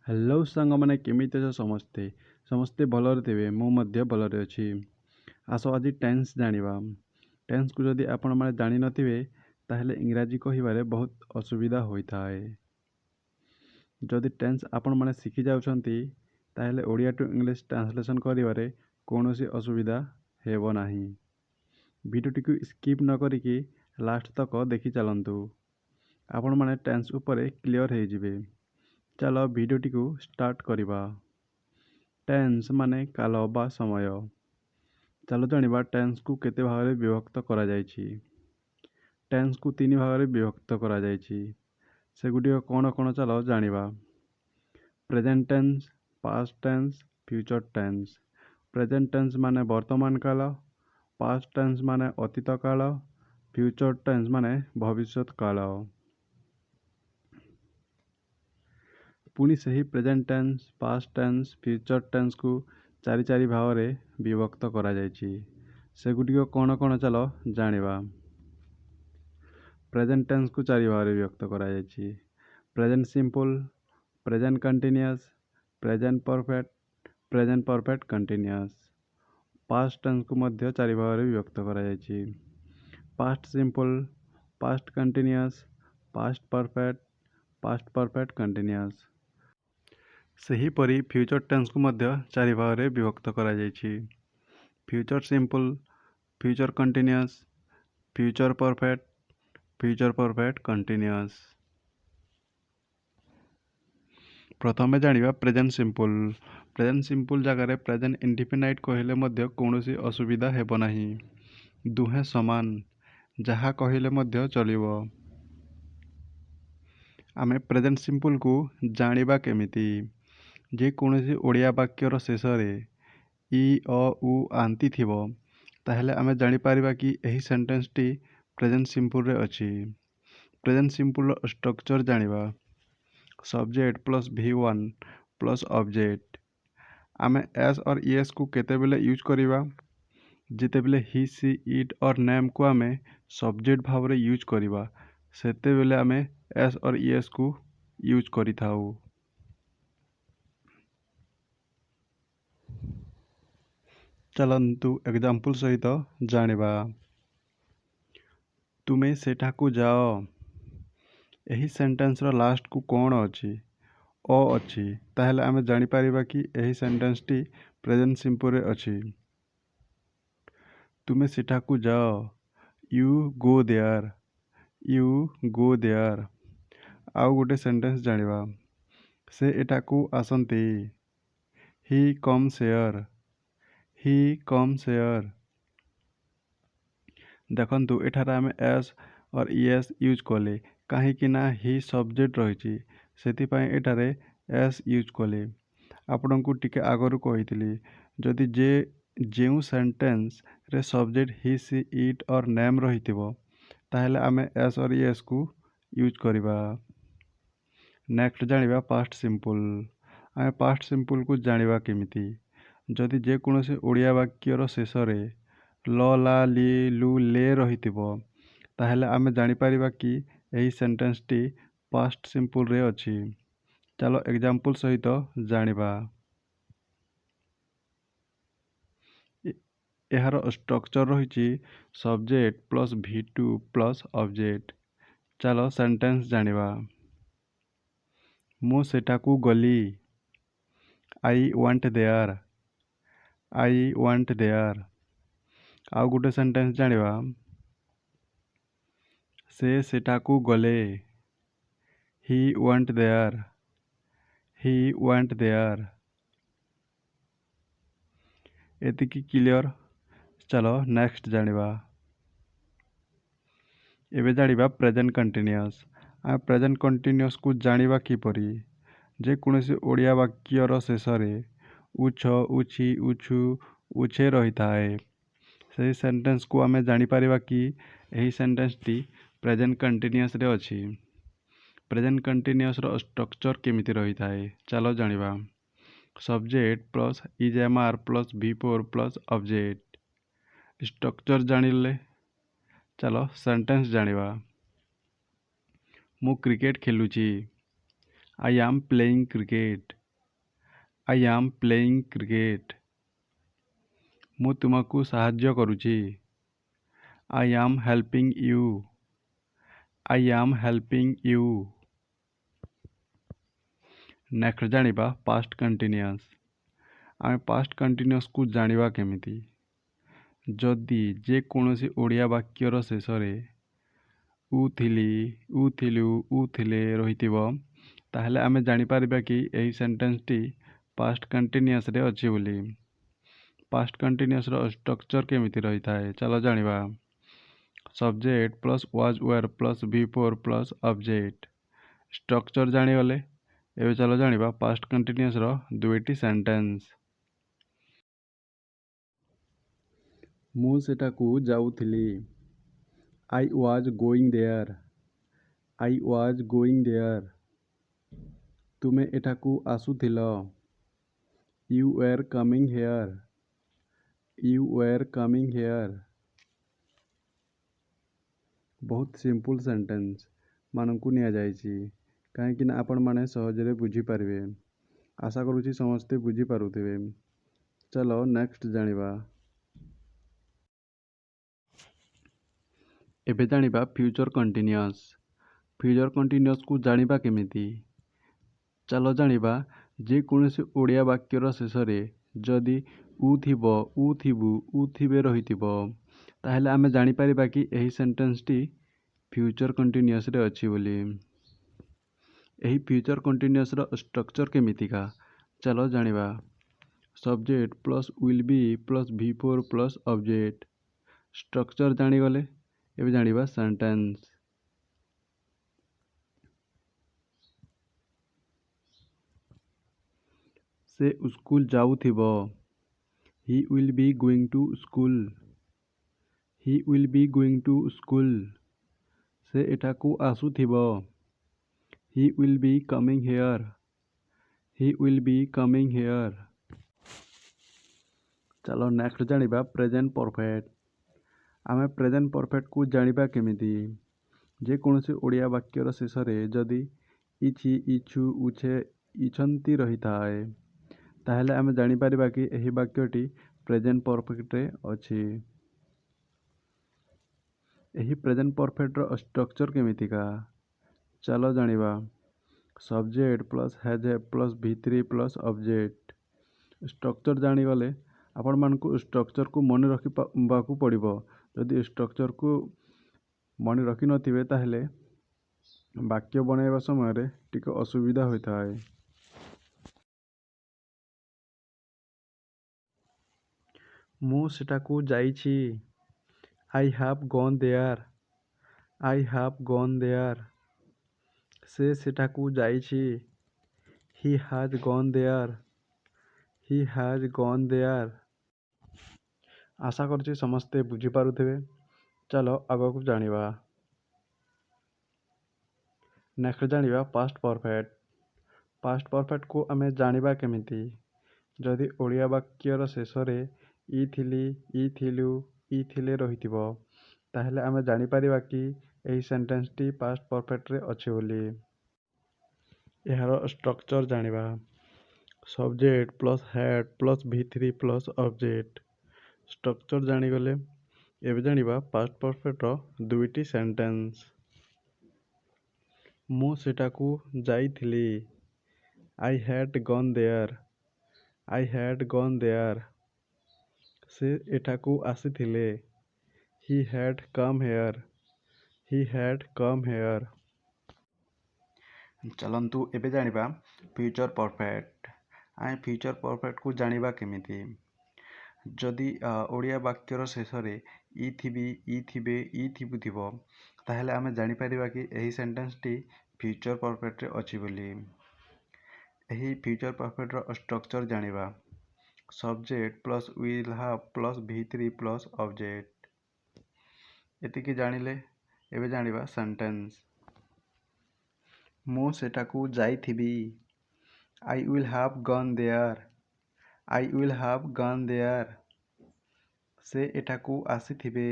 Hello ସାଙ୍ଗମାନେ କେମିତି ଅଛ ସମସ୍ତେ ସମସ୍ତେ ଭଲରେ ଥିବେ ମୁଁ ମଧ୍ୟ ଭଲରେ ଅଛି। ଆସ ଆଜି ଟେନ୍ସ ଜାଣିବା। ଟେନ୍ସକୁ ଯଦି ଆପଣମାନେ ଜାଣିନଥିବେ ତାହେଲେ ଇଂରାଜୀ କହିବାରେ ବହୁତ ଅସୁବିଧା ହୋଇଥାଏ। ଯଦି ଟେନ୍ସ ଆପଣମାନେ ଶିଖି ଯାଉଛନ୍ତି ତାହେଲେ ଓଡ଼ିଆ ଟୁ ଇଂଲିଶ ଟ୍ରାନ୍ସଲେସନ୍ କରିବାରେ କୌଣସି ଅସୁବିଧା ହେବ ନାହିଁ। ଭିଡ଼ିଓଟିକୁ ସ୍କିପ୍ ନ କରିକି ଲାଷ୍ଟ ତକ ଦେଖି ଚାଲନ୍ତୁ। ଆପଣମାନେ ଟେନ୍ସ ଉପରେ କ୍ଲିଅର ହେଇଯିବେ। ଚାଲ ଭିଡ଼ିଓଟିକୁ ଷ୍ଟାର୍ଟ କରିବା। ଟେନ୍ସ ମାନେ କାଳ ବା ସମୟ। ଚାଲ ଜାଣିବା ଟେନ୍ସକୁ କେତେ ଭାଗରେ ବିଭକ୍ତ କରାଯାଇଛି। ଟେନ୍ସକୁ ତିନି ଭାଗରେ ବିଭକ୍ତ କରାଯାଇଛି। ସେଗୁଡ଼ିକ କ'ଣ କ'ଣ ଚାଲ ଜାଣିବା। Present tense, past tense, future tense. Present tense ମାନେ ବର୍ତ୍ତମାନ କାଳ, ପାଷ୍ଟ ଟେନ୍ସ ମାନେ ଅତୀତ କାଳ, ଫ୍ୟୁଚର ଟେନ୍ସ ମାନେ ଭବିଷ୍ୟତ କାଳ। ପୁଣି ସେହି present tense, past tense, future ଟେନ୍ସକୁ ଚାରି ଭାଗରେ ବିଭକ୍ତ କରାଯାଇଛି। ସେଗୁଡ଼ିକ କ'ଣ କ'ଣ ଚାଲ ଜାଣିବା। ପ୍ରେଜେଣ୍ଟ ଟେନ୍ସକୁ ଚାରି ଭାଗରେ ବିଭକ୍ତ କରାଯାଇଛି। Present simple, present continuous, present perfect continuous. Past ଟେନ୍ସକୁ ମଧ୍ୟ ଚାରି ଭାଗରେ ବିଭକ୍ତ କରାଯାଇଛି। Past simple, past continuous, past perfect continuous. ସେହିପରି ଫ୍ୟୁଚର ଟେନ୍ସକୁ ମଧ୍ୟ ଚାରି ଭାଗରେ ବିଭକ୍ତ କରାଯାଇଛି। Future simple, future continuous, future perfect continuous. ପ୍ରଥମେ ଜାଣିବା ପ୍ରେଜେଣ୍ଟ ସିମ୍ପଲ୍। ପ୍ରେଜେଣ୍ଟ ସିମ୍ପଲ୍ ଜାଗାରେ ପ୍ରେଜେଣ୍ଟ ଇନଡିଫିନାଇଟ୍ କହିଲେ ମଧ୍ୟ କୌଣସି ଅସୁବିଧା ହେବ ନାହିଁ। ଦୁହେଁ ସମାନ, ଯାହା କହିଲେ ମଧ୍ୟ ଚଳିବ। ଆମେ ପ୍ରେଜେଣ୍ଟ ସିମ୍ପଲ୍କୁ ଜାଣିବା କେମିତି? ଯେକୌଣସି ଓଡ଼ିଆ ବାକ୍ୟର ଶେଷରେ ଇ, ଅ, ଉ ଆନ୍ତି ଥିବ ତାହେଲେ ଆମେ ଜାଣିପାରିବା କି ଏହି ସେଣ୍ଟେନ୍ସଟି ପ୍ରେଜେଣ୍ଟ ସିମ୍ପଲ୍ରେ ଅଛି। ପ୍ରେଜେଣ୍ଟ ସିମ୍ପଲ୍ର ଷ୍ଟ୍ରକ୍ଚର ଜାଣିବା। Subject plus V1 plus object. ଆମେ ଏସ୍ ଅର୍ ଇଏସ୍କୁ କେତେବେଳେ ୟୁଜ୍ କରିବା? ଯେତେବେଳେ ହି, ସି, ଇଟ୍ ଅର୍ ନେମ୍କୁ ଆମେ ସବଜେକ୍ଟ ଭାବରେ ୟୁଜ୍ କରିବା ସେତେବେଳେ ଆମେ ଏସ୍ ଅର୍ ଇଏସ୍କୁ ୟୁଜ୍ କରିଥାଉ। ଚାଲନ୍ତୁ ଏକ୍ଜାମ୍ପଲ୍ ସହିତ ଜାଣିବା। ତୁମେ ସେଠାକୁ ଯାଅ। ଏହି ସେଣ୍ଟେନ୍ସର ଲାଷ୍ଟକୁ କ'ଣ ଅଛି? ଅ ଅଛି। ତାହେଲେ ଆମେ ଜାଣିପାରିବା କି ଏହି ସେଣ୍ଟେନ୍ସଟି ପ୍ରେଜେଣ୍ଟ ସିମ୍ପଲ୍ରେ ଅଛି। ତୁମେ ସେଠାକୁ ଯାଅ। You go there. ଆଉ ଗୋଟେ ସେଣ୍ଟେନ୍ସ ଜାଣିବା। ସେ ଏଠାକୁ ଆସନ୍ତି। He comes here. ଦେଖନ୍ତୁ ଏଠାରେ ଆମେ ଏସ୍ ଅର୍ ଇଏସ୍ ୟୁଜ୍ କଲେ କାହିଁକି ନା ହି ସବଜେକ୍ଟ ରହିଛି, ସେଥିପାଇଁ ଏଠାରେ ଏସ୍ ୟୁଜ୍ କଲେ। ଆପଣଙ୍କୁ ଟିକେ ଆଗରୁ କହିଥିଲି ଯଦି ଯେଉଁ ସେଣ୍ଟେନ୍ସରେ ସବଜେକ୍ଟ ହି, ସି, ଇଟ୍ ଅର୍ ନେମ୍ ରହିଥିବ ତାହେଲେ ଆମେ ଏସ୍ ଅର୍ ଇଏସ୍କୁ ୟୁଜ୍ କରିବା। ନେକ୍ସଟ ଜାଣିବା ପାଷ୍ଟ ସିମ୍ପଲ୍। ଆମେ ପାଷ୍ଟ ସିମ୍ପଲ୍କୁ ଜାଣିବା କେମିତି? ଯଦି ଯେକୌଣସି ଓଡ଼ିଆ ବାକ୍ୟର ଶେଷରେ ଲ, ଲା, ଲି, ଲୁ, ଲେ ରହିଥିବ ତାହେଲେ ଆମେ ଜାଣିପାରିବା କି ଏହି ସେଣ୍ଟେନ୍ସଟି ପାଷ୍ଟ ସିମ୍ପଲ୍ରେ ଅଛି। ଚାଲ ଏକ୍ଜାମ୍ପଲ୍ ସହିତ ଜାଣିବା। ଏହାର ଷ୍ଟ୍ରକ୍ଚର ରହିଛି subject plus V2 plus object. ଚାଲ ସେଣ୍ଟେନ୍ସ ଜାଣିବା। ମୁଁ ସେଠାକୁ ଗଲି। I went there. ଆଉ ଗୋଟେ ସେଣ୍ଟେନ୍ସ ଜାଣିବା। ସେ ସେଠାକୁ ଗଲେ। He went there. ଏତିକି କ୍ଲିଅର। ଚାଲ ନେକ୍ସଟ ଜାଣିବା। ଏବେ ଜାଣିବା ପ୍ରେଜେଣ୍ଟ କଣ୍ଟିନ୍ୟୁଅସ୍। ଆମେ ପ୍ରେଜେଣ୍ଟ କଣ୍ଟିନ୍ୟୁଅସ୍କୁ ଜାଣିବା କିପରି? ଯେକୌଣସି ଓଡ଼ିଆ ବାକ୍ୟର ଶେଷରେ ଉଛ, ଉଛି, ଉଛୁ, ଉଛେ ରହିଥାଏ ସେହି ସେଣ୍ଟେନ୍ସକୁ ଆମେ ଜାଣିପାରିବା କି ଏହି ସେଣ୍ଟେନ୍ସଟି ପ୍ରେଜେଣ୍ଟ କଣ୍ଟିନ୍ୟୁଅସ୍ରେ ଅଛି। ପ୍ରେଜେଣ୍ଟ କଣ୍ଟିନ୍ୟୁଅସ୍ର ଷ୍ଟ୍ରକ୍ଚର କେମିତି ରହିଥାଏ ଚାଲ ଜାଣିବା। Subject plus is plus V4 plus object. Structure ଜାଣିଲେ ଚାଲ ସେଣ୍ଟେନ୍ସ ଜାଣିବା। ମୁଁ କ୍ରିକେଟ ଖେଳୁଛି। I am playing cricket. I am playing cricket. ମୁଁ ତୁମକୁ ସାହାଯ୍ୟ କରୁଛି। I am helping you. I am helping you. Next ଜାଣିବା ପାଷ୍ଟ କଣ୍ଟିନ୍ୟୁଅସ୍। ଆମେ ପାଷ୍ଟ କଣ୍ଟିନ୍ୟୁଅସ୍କୁ ଜାଣିବା କେମିତି? ଯଦି ଯେକୌଣସି ଓଡ଼ିଆ ବାକ୍ୟର ଶେଷରେ ଉ ଥିଲି, ଉ ଥିଲୁ, ଉ ଥିଲେ ରହିଥିବ, ତାହେଲେ ଆମେ ଜାଣିପାରିବା କି ଏହି ସେଣ୍ଟେନ୍ସଟି ପାଷ୍ଟ କଣ୍ଟିନ୍ୟୁଅସ୍ରେ ଅଛି ବୋଲି। ପାଷ୍ଟ କଣ୍ଟିନ୍ୟୁଅସ୍ର ଷ୍ଟ୍ରକ୍ଚର୍ କେମିତି ରହିଥାଏ ଚାଲ ଜାଣିବା। Subject plus was were plus V4 plus object. Structure ଜାଣିଗଲେ ଏବେ ଚାଲ ଜାଣିବା ପାଷ୍ଟ କଣ୍ଟିନ୍ୟୁଅସ୍ର ଦୁଇଟି ସେଣ୍ଟେନ୍ସ। ମୁଁ ସେଠାକୁ ଯାଉଥିଲି। I was going there. I was going there. ତୁମେ ଏଠାକୁ ଆସୁଥିଲ। You were coming here. You were coming here. ବହୁତ ସିମ୍ପଲ୍ ସେଣ୍ଟେନ୍ସ ମାନଙ୍କୁ ନିଆଯାଇଛି କାହିଁକିନା ଆପଣମାନେ ସହଜରେ ବୁଝିପାରିବେ। ଆଶା କରୁଛି ସମସ୍ତେ ବୁଝିପାରୁଥିବେ। ଚାଲ ନେକ୍ସଟ ଜାଣିବା। ଏବେ ଜାଣିବା ଫ୍ୟୁଚର୍ କଣ୍ଟିନ୍ୟୁଅସ୍। ଫ୍ୟୁଚର୍ କଣ୍ଟିନ୍ୟୁଅସ୍କୁ ଜାଣିବା କେମିତି? ଚାଲ ଜାଣିବା ଯେକୌଣସି ଓଡ଼ିଆ ବାକ୍ୟର ଶେଷରେ ଯଦି ଉ ଥିବ, ଉ ଥିବୁ, ଉ ଥିବେ ରହିଥିବ, ତାହେଲେ ଆମେ ଜାଣିପାରିବା କି ଏହି ସେଣ୍ଟେନ୍ସଟି ଫ୍ୟୁଚର୍ କଣ୍ଟିନ୍ୟୁଅସ୍ରେ ଅଛି ବୋଲି। ଏହି ଫ୍ୟୁଚର୍ କଣ୍ଟିନ୍ୟୁଅସ୍ର ଷ୍ଟ୍ରକ୍ଚର୍ କେମିତିକା ଚାଲ ଜାଣିବା। Subject plus will be plus V4 plus object. Structure ଜାଣିଗଲେ ଏବେ ଜାଣିବା ସେଣ୍ଟେନ୍ସ। ସେ ସ୍କୁଲ ଯାଉଥିବ। He will be going to school. He will be going to school. ସେ ଏଠାକୁ ଆସୁଥିବ। He will be coming here. He will be coming here. ଚାଲ next ଜାଣିବା ପ୍ରେଜେଣ୍ଟ ପରଫେକ୍ଟ। ଆମେ ପ୍ରେଜେଣ୍ଟ ପରଫେକ୍ଟକୁ ଜାଣିବା କେମିତି? ଯେକୌଣସି ଓଡ଼ିଆ ବାକ୍ୟର ଶେଷରେ ଯଦି ଇଛି, ଇଛୁ, ଉଛେ, ଇଛନ୍ତି ରହିଥାଏ, ତାହେଲେ ଆମେ ଜାଣିପାରିବା କି ଏହି ବାକ୍ୟଟି ପ୍ରେଜେଣ୍ଟ ପରଫେକ୍ଟରେ ଅଛି। ଏହି ପ୍ରେଜେଣ୍ଟ ପରଫେକ୍ଟର ଷ୍ଟ୍ରକ୍ଚର୍ କେମିତିକା ଚାଲ ଜାଣିବା। Subject plus has have plus V3 plus object. Structure ଜାଣିଗଲେ ଆପଣମାନଙ୍କୁ ଷ୍ଟ୍ରକ୍ଚର୍କୁ ମନେ ରଖିବାକୁ ପଡ଼ିବ। ଯଦି ଷ୍ଟ୍ରକ୍ଚର୍କୁ ମନେ ରଖିନଥିବେ ତାହେଲେ ବାକ୍ୟ ବନାଇବା ସମୟରେ ଟିକେ ଅସୁବିଧା ହୋଇଥାଏ। ମୁଁ ସେଠାକୁ ଯାଇଛି। I have gone there. I have gone there. ସେ ସେଠାକୁ ଯାଇଛି। He has gone there. He has gone there. ଆଶା କରୁଛି ସମସ୍ତେ ବୁଝିପାରୁଥିବେ। ଚାଲ ଆଗକୁ ଜାଣିବା। ନେକ୍ସଟ ଜାଣିବା ପାଷ୍ଟ ପରଫେକ୍ଟ। ପାଷ୍ଟ ପରଫେକ୍ଟକୁ ଆମେ ଜାଣିବା କେମିତି? ଯଦି ଓଡ଼ିଆ ବାକ୍ୟର ଶେଷରେ ଇ ଥିଲି, ଇ ଥିଲୁ, ଇ ଥିଲେ ରହିଥିବ, ତାହେଲେ ଆମେ ଜାଣିପାରିବା କି ଏହି ସେଣ୍ଟେନ୍ସଟି ପାଷ୍ଟ ପରଫେକ୍ଟରେ ଅଛି ବୋଲି। ଏହାର ଷ୍ଟ୍ରକ୍ଚର୍ ଜାଣିବା। Subject plus had plus V3 plus object. Structure ଜାଣିଗଲେ ଏବେ ଜାଣିବା ପାଷ୍ଟ ପରଫେକ୍ଟର ଦୁଇଟି ସେଣ୍ଟେନ୍ସ। ମୁଁ ସେଠାକୁ ଯାଇଥିଲି। I had gone there. I had gone there. ସେ ଏଠାକୁ ଆସିଥିଲେ। He had come here. He had come here. ଚାଲନ୍ତୁ ଏବେ ଜାଣିବା ଫ୍ୟୁଚର୍ ପରଫେକ୍ଟ। ଆମେ ଫ୍ୟୁଚର୍ ପରଫେକ୍ଟକୁ ଜାଣିବା କେମିତି? ଯଦି ଓଡ଼ିଆ ବାକ୍ୟର ଶେଷରେ ଇ ଥିବି, ଇ ଥିବେ, ଇ ଥିବୁ ଥିବ, ତାହେଲେ ଆମେ ଜାଣିପାରିବା କି ଏହି ସେଣ୍ଟେନ୍ସଟି ଫ୍ୟୁଚର୍ ପରଫେକ୍ଟରେ ଅଛି ବୋଲି। ଏହି ଫ୍ୟୁଚର୍ ପରଫେକ୍ଟର ଷ୍ଟ୍ରକ୍ଚର୍ ଜାଣିବା। Subject plus will have plus V3 plus object. ଏତିକି ଜାଣିଲେ ଏବେ ଜାଣିବା ସେଣ୍ଟେନ୍ସ। ମୁଁ ସେଠାକୁ ଯାଇଥିବି। I will have gone there. I will have gone there. ସେ ଏଠାକୁ ଆସିଥିବେ।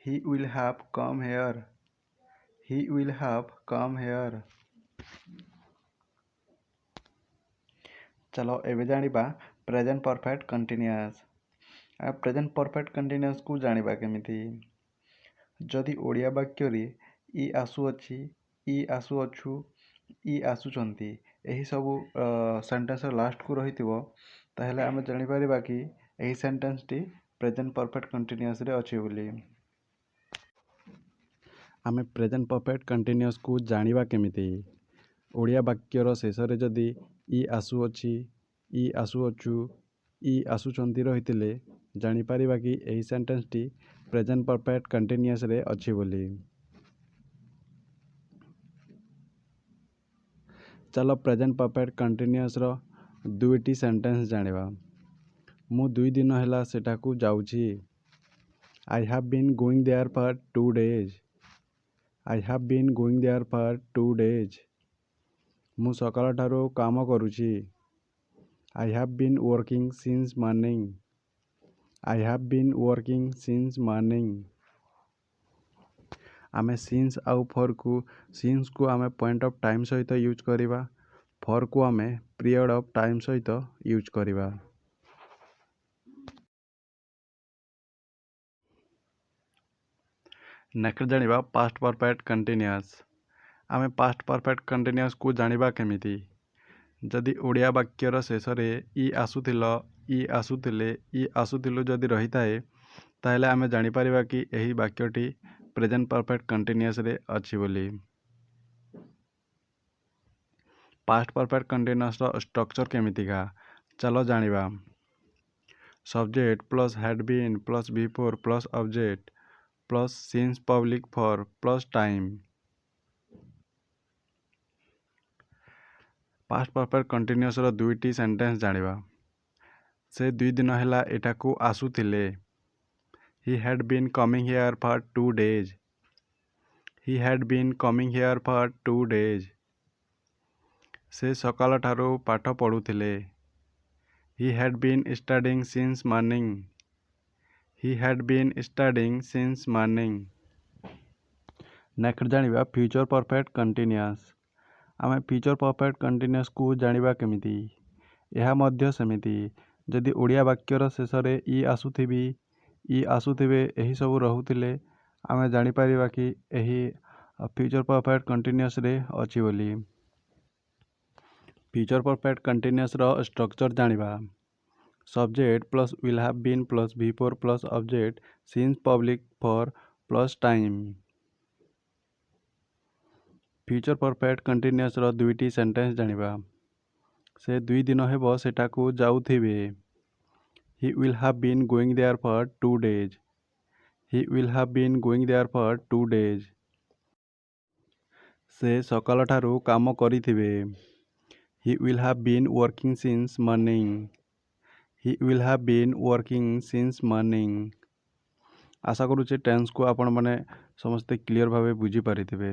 He will have come here. He will have come here. चलो एबे जानिबा present perfect continuous. Present perfect continuous को जानिबा केमिति। जदि ओडिया वाक्य रे इ आसुअछि, इ आसुअछु, इ आसुचंती एही सबु सेंटेंस लास्ट को रहिथिबो ताहेले आमे जानि परिबा कि एही सेंटेंस टी प्रेजेंट परफेक्ट कंटिन्यूअस रे अछि बोली। आमे प्रेजेंट परफेक्ट कंटिन्यूअस को जानिबा केमिति। ओडिया वाक्यर शेष रे जदि इ आसुअछि, इ आसुअछु, इ आसुचंती रहिथिले जानि परिबा कि एही सेंटेंस टी प्रेजेंट परफेक्ट कंटिन्यूअस रे अछि बोली। चलो प्रेजेंट परफेक्ट कंटिन्यूअस रो दुईटी सेंटेंस जानिबा। मु 2 दिन हैला सेठाकू जाउछि। I have been going there for 2 days। I have been going there for 2 days। मु सकाळ ठारो काम करूछि। I have been working since morning. I have been working since morning. आमे सिंस आउ फॉर को सिंस को आमे पॉइंट ऑफ टाइम सहित यूज करिबा, फॉर को आमे पीरियड ऑफ टाइम सहित यूज करिबा। नेक्स्ट जानिबा पास्ट परफेक्ट कंटिन्यूअस। आमे पास्ट परफेक्ट कंटिन्यूअस को जानिबा केमिति। जदि ओडिया वाक्यर शेष रे इ आसुथिलो, इ आसुथिले, इ आसुथिलु जदि रहिताए ताहेले आमे जानि परिबा कि एही वाक्यटी प्रेजेंट परफेक्ट कंटिन्यूअस रे अछि बोली। पास्ट परफेक्ट कंटिन्यूअस रो स्ट्रक्चर केमितिका चलो जानिबा। Subject plus had been plus before plus object plus since public for plus time. Past perfect continuous रो दुईटी सेंटेंस जानिबा। से 2 दिन हैला एठाकू आसुथिले। He had been coming here for 2 days। He had been coming here for 2 days। से सकाळ ठारो पाठ पढुथिले। He had been studying since morning। He had been studying since morning। Next जानिबा फ्यूचर परफेक्ट कंटिन्यूअस। आमे future perfect continuous को जानिबा केमिति। एहा मध्य सेमिति जदि ओडिया वाक्यर शेष रे इ आसुथिबी, इ आसुथिबे एही सब रहुथिले आमे जानि परिबा कि एही फ्यूचर परफेक्ट कंटिन्यूअस रे अछि बोली। फ्यूचर परफेक्ट कंटिन्यूअस रो स्ट्रक्चर जानिबा। Subject plus will have been plus before plus object since public for plus time. Future perfect continuous रो दुईटी सेंटेंस जानिबा। से 2 दिन हेबो सेठाकू जाउथिबे। He will have been going there for 2 days। He will have been going there for 2 days। से सकाळ ठारू काम करिथिबे। He will have been working since morning। He will have been working since morning। आशा करूचे tense को आपण माने समस्ते clear भावे बुझी पारिथिबे।